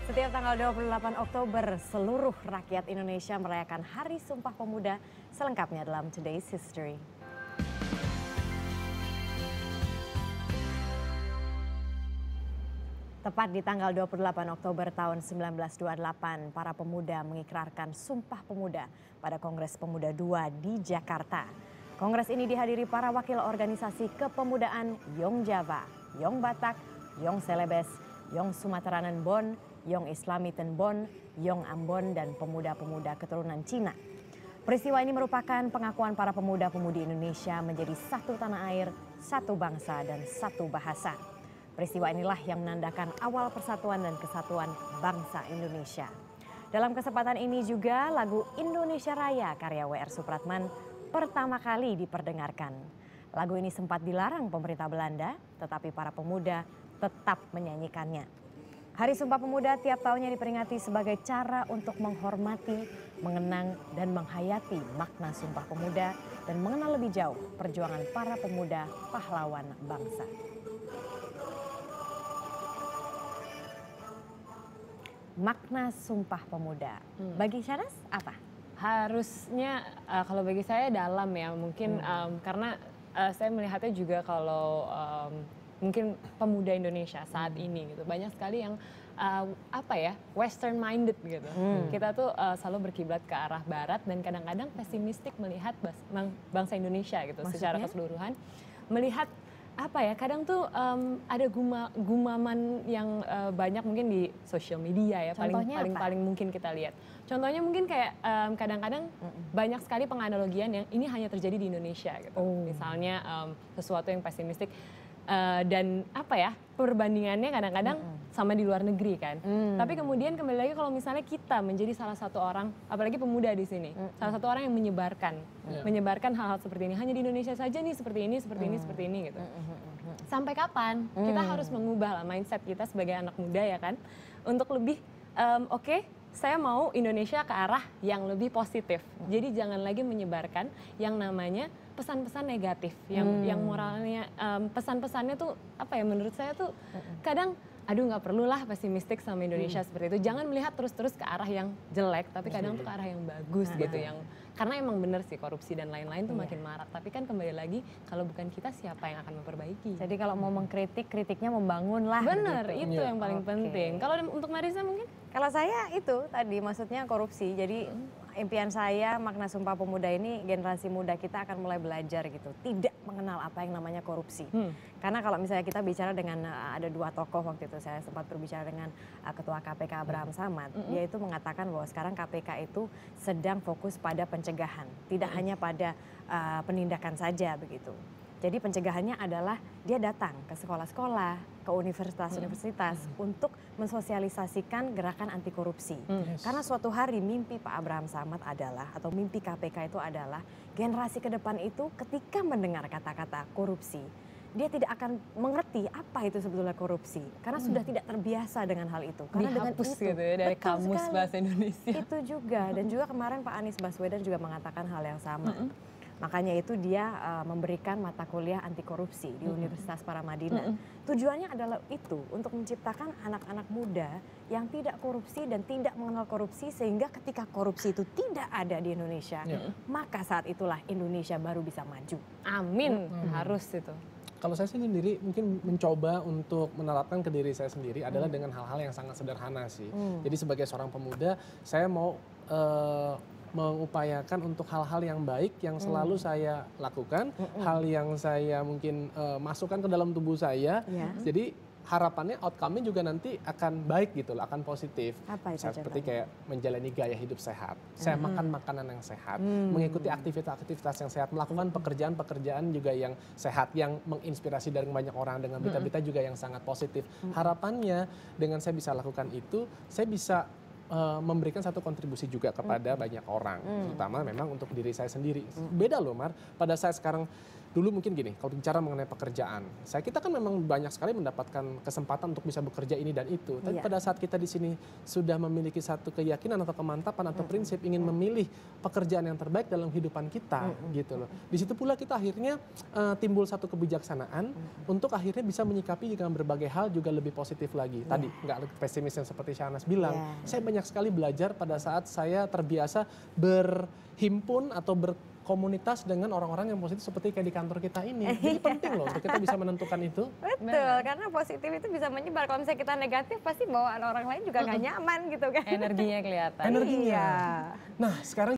Setiap tanggal 28 Oktober, seluruh rakyat Indonesia merayakan Hari Sumpah Pemuda. Selengkapnya dalam Today's History. Tepat di tanggal 28 Oktober tahun 1928, para pemuda mengikrarkan Sumpah Pemuda pada Kongres Pemuda II di Jakarta. Kongres ini dihadiri para wakil organisasi kepemudaan Yong Java, Yong Batak, Yong Celebes, Yong Sumateranen Bon, Yong Islamiten Bon, Yong Ambon, dan pemuda-pemuda keturunan Cina. Peristiwa ini merupakan pengakuan para pemuda-pemudi Indonesia menjadi satu tanah air, satu bangsa, dan satu bahasa. Peristiwa inilah yang menandakan awal persatuan dan kesatuan bangsa Indonesia. Dalam kesempatan ini juga lagu Indonesia Raya karya W.R. Supratman pertama kali diperdengarkan. Lagu ini sempat dilarang pemerintah Belanda, tetapi para pemuda tetap menyanyikannya. Hari Sumpah Pemuda tiap tahunnya diperingati sebagai cara untuk menghormati, mengenang, dan menghayati makna Sumpah Pemuda dan mengenal lebih jauh perjuangan para pemuda pahlawan bangsa. Makna Sumpah Pemuda. Bagi Shanas apa? Harusnya kalau bagi saya dalam ya mungkin karena saya melihatnya juga kalau mungkin pemuda Indonesia saat ini gitu banyak sekali yang western minded gitu. Kita tuh selalu berkiblat ke arah barat dan kadang-kadang pesimistik melihat bangsa Indonesia gitu. Maksudnya? Secara keseluruhan melihat kadang tuh ada gumaman yang banyak mungkin di sosial media ya. Paling mungkin kita lihat. Contohnya mungkin kayak kadang-kadang banyak sekali penganalogian yang ini hanya terjadi di Indonesia gitu. Misalnya sesuatu yang pesimistik dan perbandingannya kadang-kadang sama di luar negeri kan. Tapi kemudian kembali lagi kalau misalnya kita menjadi salah satu orang, apalagi pemuda di sini, salah satu orang yang menyebarkan hal-hal seperti ini. Hanya di Indonesia saja nih seperti ini gitu. Sampai kapan kita harus mengubah mindset kita sebagai anak muda ya kan, untuk lebih saya mau Indonesia ke arah yang lebih positif. Jadi jangan lagi menyebarkan yang namanya pesan-pesan negatif, yang moralnya pesan-pesannya tuh menurut saya tuh kadang nggak perlulah pesimistik sama Indonesia seperti itu. Jangan melihat terus-terus ke arah yang jelek, tapi kadang tuh ke arah yang bagus gitu. Karena emang bener sih korupsi dan lain-lain tuh makin marak. Tapi kan kembali lagi kalau bukan kita siapa yang akan memperbaiki. Jadi kalau mau mengkritik, kritiknya membangun lah. Bener, gitu. Itu yang paling penting. Kalau untuk Marissa mungkin? Kalau saya itu tadi maksudnya korupsi. Jadi impian saya makna Sumpah Pemuda ini generasi muda kita akan mulai belajar gitu. Tidak mengenal apa yang namanya korupsi. Karena kalau misalnya kita bicara dengan ada dua tokoh waktu itu, saya sempat berbicara dengan Ketua KPK Abraham Samad. Dia itu mengatakan bahwa sekarang KPK itu sedang fokus pada pencegahan. Tidak hanya pada penindakan saja begitu. Jadi pencegahannya adalah dia datang ke sekolah-sekolah, ke universitas-universitas untuk mensosialisasikan gerakan anti korupsi. Karena suatu hari mimpi Pak Abraham Samad adalah, atau mimpi KPK itu adalah generasi ke depan itu ketika mendengar kata-kata korupsi, dia tidak akan mengerti apa itu sebetulnya korupsi. Karena sudah tidak terbiasa dengan hal itu. Karena dihapus dengan itu, gitu ya dari kamus bahasa Indonesia. Itu juga, dan juga kemarin Pak Anies Baswedan juga mengatakan hal yang sama. Makanya itu dia memberikan mata kuliah anti korupsi di Universitas Paramadina. Tujuannya adalah itu, untuk menciptakan anak-anak muda yang tidak korupsi dan tidak mengenal korupsi, sehingga ketika korupsi itu tidak ada di Indonesia, maka saat itulah Indonesia baru bisa maju. Amin, harus itu. Kalau saya sendiri mungkin mencoba untuk menerapkan ke diri saya sendiri adalah dengan hal-hal yang sangat sederhana sih. Jadi sebagai seorang pemuda, saya mau mengupayakan untuk hal-hal yang baik yang selalu saya lakukan, hal yang saya mungkin masukkan ke dalam tubuh saya. Jadi harapannya outcome-nya juga nanti akan baik gitu loh, akan positif. Seperti kayak menjalani gaya hidup sehat, saya makan makanan yang sehat, mengikuti aktivitas-aktivitas yang sehat, melakukan pekerjaan-pekerjaan juga yang sehat, yang menginspirasi dari banyak orang dengan berita-berita juga yang sangat positif. Harapannya dengan saya bisa lakukan itu, saya bisa memberikan satu kontribusi juga kepada banyak orang, terutama memang untuk diri saya sendiri. Beda loh Mar, pada saat sekarang dulu mungkin gini, kalau bicara mengenai pekerjaan, kita kan memang banyak sekali mendapatkan kesempatan untuk bisa bekerja ini dan itu. Tapi pada saat kita di sini sudah memiliki satu keyakinan atau kemantapan atau prinsip ingin memilih pekerjaan yang terbaik dalam kehidupan kita, gitu loh. Di situ pula kita akhirnya timbul satu kebijaksanaan untuk akhirnya bisa menyikapi dengan berbagai hal juga lebih positif lagi. Tadi nggak pesimis yang seperti Syahnas bilang. Saya banyak sekali belajar pada saat saya terbiasa berhimpun atau berkomunitas dengan orang-orang yang positif seperti kayak di kantor kita ini. Jadi penting loh untuk kita bisa menentukan itu. Betul, karena positif itu bisa menyebar. Kalau misalnya kita negatif pasti bawaan orang lain juga nggak nyaman gitu kan. Energinya kelihatan. Energinya. Nah sekarang